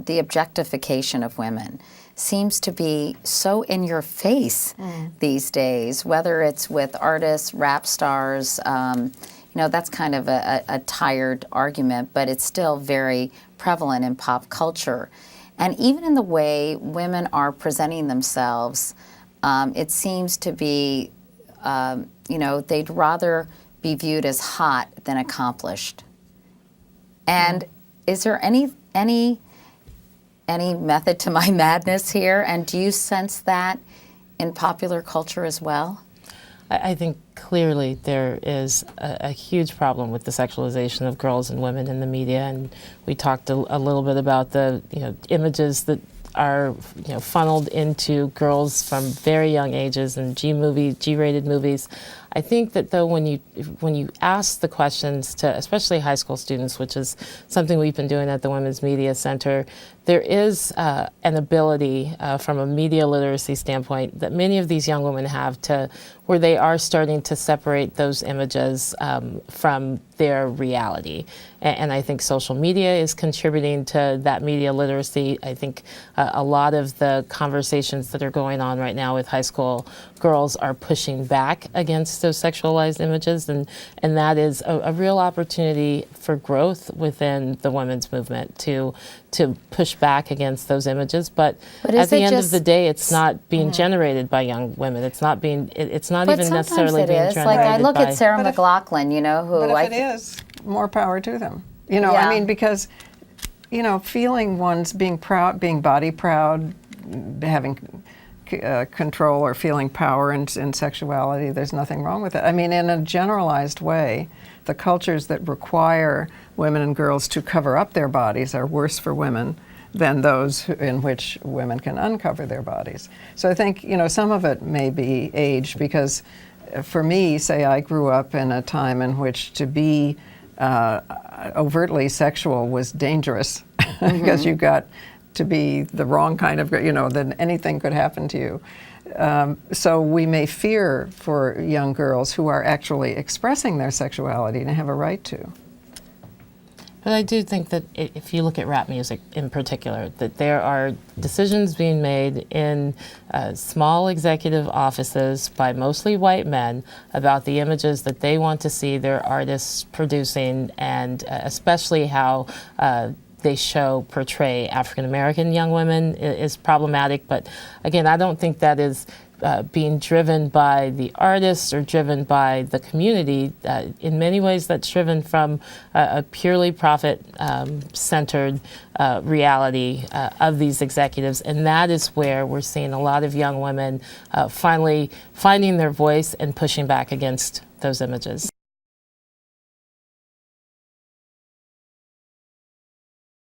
the objectification of women seems to be so in your face these days, whether it's with artists, rap stars. That's kind of a tired argument, but it's still very prevalent in pop culture. And even in the way women are presenting themselves, it seems to be, they'd rather be viewed as hot than accomplished. And is there any method to my madness here? And do you sense that in popular culture as well? I think clearly there is a huge problem with the sexualization of girls and women in the media, and we talked a little bit about the images that are funneled into girls from very young ages and G-rated movies. I think that though when you ask the questions to especially high school students, which is something we've been doing at the Women's Media Center, there is an ability from a media literacy standpoint that many of these young women have to where they are starting to separate those images from their reality. And I think social media is contributing to that media literacy. I think a lot of the conversations that are going on right now with high school girls are pushing back against those sexualized images, and that is a real opportunity for growth within the women's movement to push back against those images. But at the end of the day, it's not being generated by young women. It's not even necessarily being generated by... Like I look at Sarah McLachlan, who... But if it is, more power to them. I mean, because, feeling one's being proud, being body proud, having control or feeling power in sexuality, there's nothing wrong with it. I mean, in a generalized way, the cultures that require women and girls to cover up their bodies are worse for women than those in which women can uncover their bodies. So I think, some of it may be age, because for me, say I grew up in a time in which to be overtly sexual was dangerous because you got to be the wrong kind of, then anything could happen to you. So we may fear for young girls who are actually expressing their sexuality and have a right to. But I do think that if you look at rap music in particular, that there are decisions being made in small executive offices by mostly white men about the images that they want to see their artists producing, and especially how they portray African-American young women is problematic. But again, I don't think that is being driven by the artists or driven by the community. In many ways, that's driven from a purely profit-centered reality of these executives. And that is where we're seeing a lot of young women finally finding their voice and pushing back against those images.